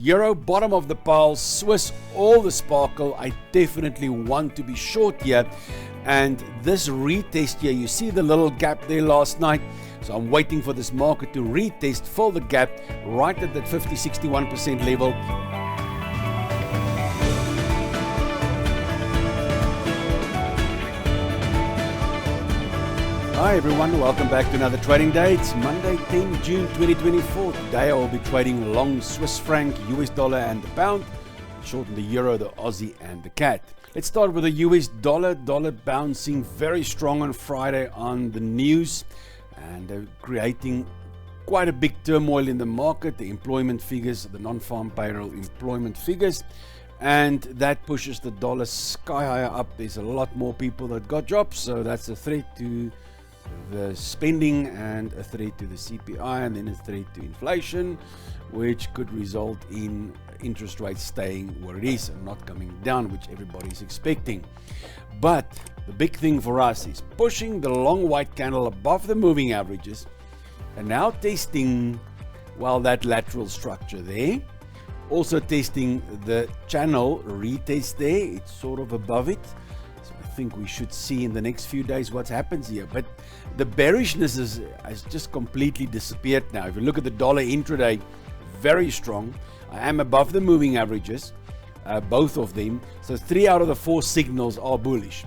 Euro, bottom of the pile. Swiss, all the sparkle. I definitely want to be short here. And this retest here, you see the little gap there last night. So I'm waiting for this market to retest, fill the gap right at that 50-61% level. Hi everyone, welcome back to another trading day. It's Monday, 10 June 2024. Today I will be trading long Swiss franc, US dollar and the pound, short in the euro, the Aussie and the CAD. Let's start with the US dollar. Dollar bouncing very strong on Friday on the news and creating quite a big turmoil in the market. The employment figures, the non-farm payroll employment figures, and that pushes the dollar sky higher up. There's a lot more people that got jobs, so that's a threat to the spending and a threat to the CPI, and then a threat to inflation, which could result in interest rates staying where it is and not coming down, which everybody's expecting. But the big thing for us is pushing the long white candle above the moving averages and now testing, well, that lateral structure there. Also testing the channel retest there. It's sort of above it. I think we should see in the next few days what happens here. But the bearishness has just completely disappeared now. If you look at the dollar intraday, very strong. I am above the moving averages, both of them. So 3 out of the 4 signals are bullish.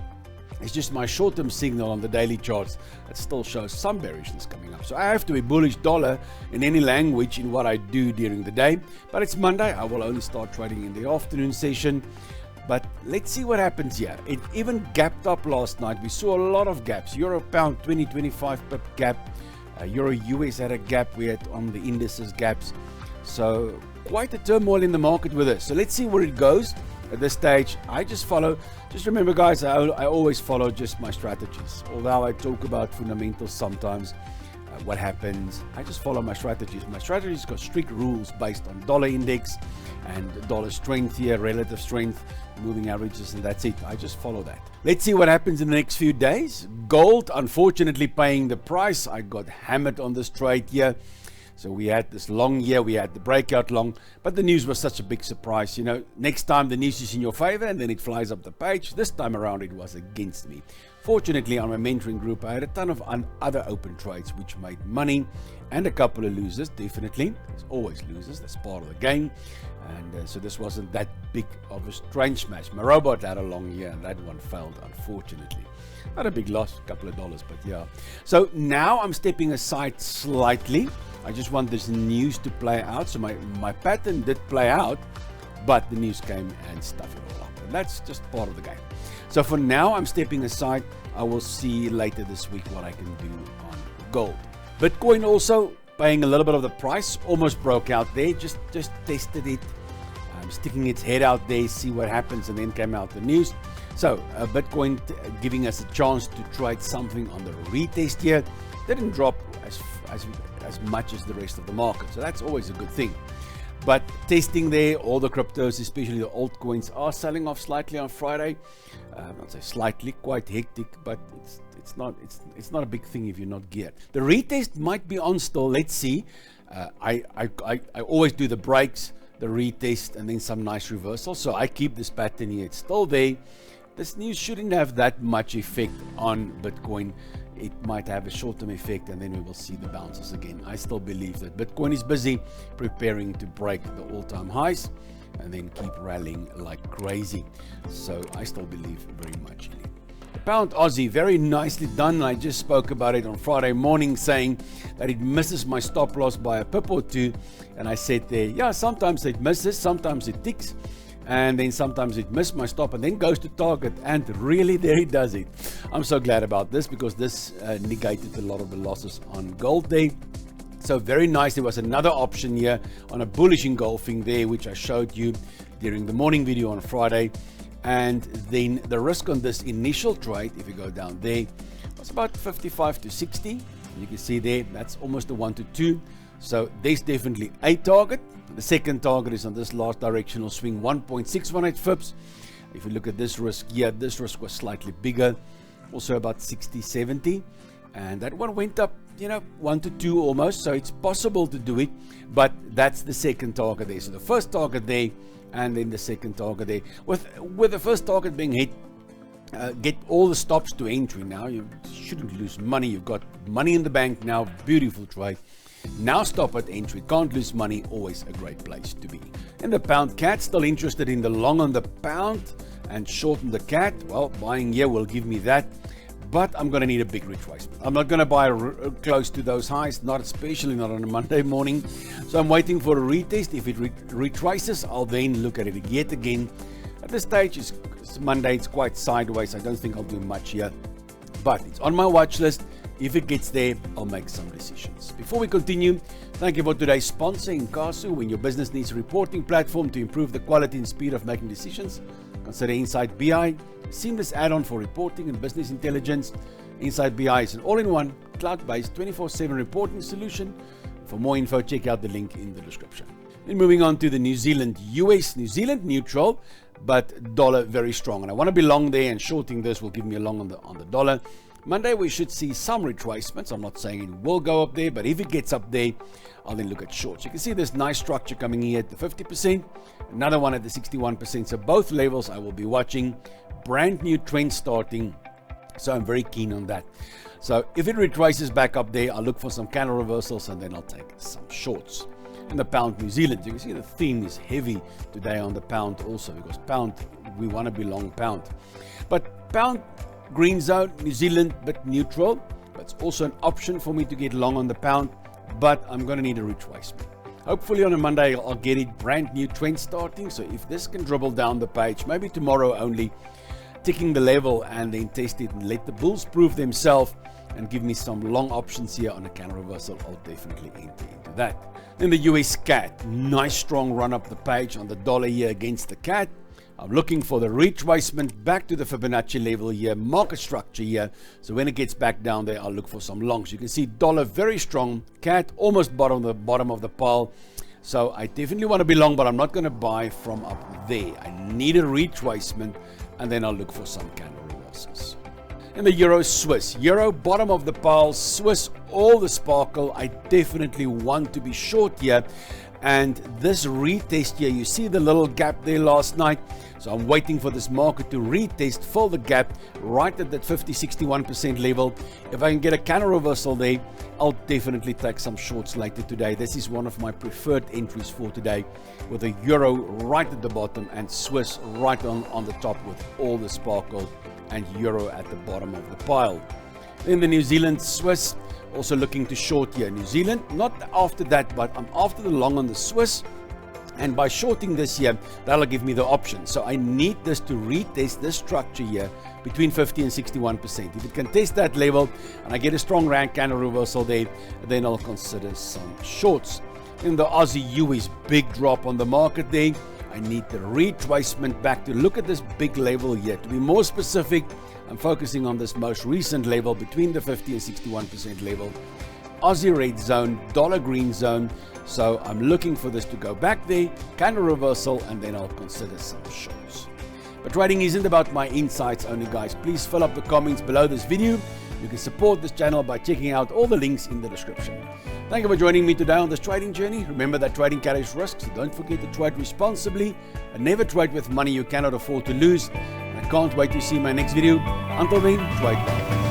It's just my short-term signal on the daily charts that still shows some bearishness coming up. So I have to be bullish dollar in any language in what I do during the day. But it's Monday. I will only start trading in the afternoon session. But let's see what happens here. It even gapped up last night. We saw a lot of gaps. Euro pound 20-25 pip gap. Euro US had a gap. We had on the indices gaps. So quite a turmoil in the market with this. So let's see where it goes at this stage. I just follow. Just remember, guys, I always follow just my strategies. Although I talk about fundamentals sometimes, what happens, I just follow my strategies. My strategies got strict rules based on dollar index and dollar strength here, relative strength, moving averages, and that's it. I just follow that. Let's see what happens in the next few days. Gold, unfortunately, paying the price. I got hammered on this trade here. So we had this long here, we had the breakout long, but the news was such a big surprise. You know, next time the news is in your favor and then it flies up the page. This time around it was against me. Fortunately, on my mentoring group, I had a ton of other open trades which made money, and a couple of losers, definitely. There's always losers, that's part of the game. And so this wasn't that big of a strange smash. My robot had a long year and that one failed, unfortunately. Not a big loss, a couple of dollars, but yeah. So now I'm stepping aside slightly. I just want this news to play out. So my pattern did play out, but the news came and stuffed it all up. And that's just part of the game. So for now, I'm stepping aside. I will see later this week what I can do on gold. Bitcoin also paying a little bit of the price. Almost broke out there. Just tested it. I'm sticking its head out there, see what happens, and then came out the news. So Bitcoin giving us a chance to trade something on the retest here. Didn't drop as much as the rest of the market, so that's always a good thing. But testing there, all the cryptos, especially the altcoins, are selling off slightly on Friday. I'd say slightly, quite hectic, but it's not a big thing if you're not geared. The retest might be on still. Let's see. I always do the breaks, the retest, and then some nice reversal. So I keep this pattern here. It's still there. This news shouldn't have that much effect on Bitcoin. It might have a short-term effect, and then we will see the bounces again. I still believe that Bitcoin is busy preparing to break the all-time highs and then keep rallying like crazy. So I still believe very much in it. The pound Aussie, very nicely done. I just spoke about it on Friday morning, saying that it misses my stop loss by a pip or two. And I said there, yeah, sometimes it misses, sometimes it ticks. And then sometimes it missed my stop and then goes to target, and really there it does it. I'm so glad about this because this negated a lot of the losses on gold day. So very nice. There was another option here on a bullish engulfing there, which I showed you during the morning video on Friday. And then the risk on this initial trade, if you go down there, was about 55 to 60. You can see there, that's almost a 1 to 2. So there's definitely a target. The second target is on this last directional swing, 1.618 Fips. If you look at this risk here, this risk was slightly bigger, also about 60, 70. And that one went up 1 to 2 almost, so it's possible to do it, but that's the second target there. So the first target there, and then the second target there. With the first target being hit, get all the stops to entry now. You shouldn't lose money. You've got money in the bank now. Beautiful trade. Now stop at entry. Can't lose money. Always a great place to be. And the pound cat, still interested in the long on the pound and short on the cat. Well, buying here will give me that, but I'm going to need a big retracement. I'm not going to buy close to those highs, especially not on a Monday morning. So I'm waiting for a retest. If it retraces, I'll then look at it yet again. At this stage, it's Monday, it's quite sideways. I don't think I'll do much here, but it's on my watch list. If it gets there, I'll make some decisions. Before we continue, thank you for today's sponsor, Incasu. When your business needs a reporting platform to improve the quality and speed of making decisions, consider Insight BI, seamless add-on for reporting and business intelligence. Insight BI is an all-in-one, cloud-based, 24/7 reporting solution. For more info, check out the link in the description. Then moving on to the New Zealand US. New Zealand neutral, but dollar very strong. And I want to be long there, and shorting this will give me a long on the dollar. Monday, we should see some retracements. I'm not saying it will go up there, but if it gets up there, I'll then look at shorts. You can see this nice structure coming here at the 50%, another one at the 61%. So both levels I will be watching. Brand new trend starting, so I'm very keen on that. So if it retraces back up there, I'll look for some candle reversals, and then I'll take some shorts. And the pound New Zealand, you can see the theme is heavy today on the pound also, because pound, we want to be long pound. But pound green zone, New Zealand, but neutral. That's also an option for me to get long on the pound, but I'm going to need a retracement. Hopefully on a Monday, I'll get it brand new trend starting. So if this can dribble down the page, maybe tomorrow only, ticking the level and then test it and let the bulls prove themselves and give me some long options here on a candle reversal, I'll definitely enter into that. Then the US cat, nice strong run up the page on the dollar here against the cat. I'm looking for the retracement back to the Fibonacci level here, market structure here. So when it gets back down there, I'll look for some longs. You can see dollar very strong, cat almost bottom of the pile. So I definitely want to be long, but I'm not going to buy from up there. I need a retracement, and then I'll look for some candle reversals. And the Euro Swiss. Euro bottom of the pile, Swiss all the sparkle. I definitely want to be short here. And this retest here, you see the little gap there last night. So I'm waiting for this market to retest, fill the gap right at that 50-61% level. If I can get a candle reversal there, I'll definitely take some shorts later today. This is one of my preferred entries for today, with the Euro right at the bottom and Swiss right on the top with all the sparkle, and Euro at the bottom of the pile. Then the New Zealand Swiss, also looking to short here. New Zealand, not after that, but I'm after the long on the Swiss. And by shorting this here, that'll give me the option. So I need this to retest this structure here between 50 and 61%. If it can test that level and I get a strong rank candle reversal there, then I'll consider some shorts. In the Aussie US, big drop on the market there. I need the retracement back to look at this big level here. To be more specific, I'm focusing on this most recent level between the 50 and 61% level. Aussie red zone, dollar green zone. So I'm looking for this to go back there, candle reversal, and then I'll consider some shorts. But trading isn't about my insights only, guys. Please fill up the comments below this video. You can support this channel by checking out all the links in the description. Thank you for joining me today on this trading journey. Remember that trading carries risks, so don't forget to trade responsibly and never trade with money you cannot afford to lose. And I can't wait to see my next video. Until then, trade well.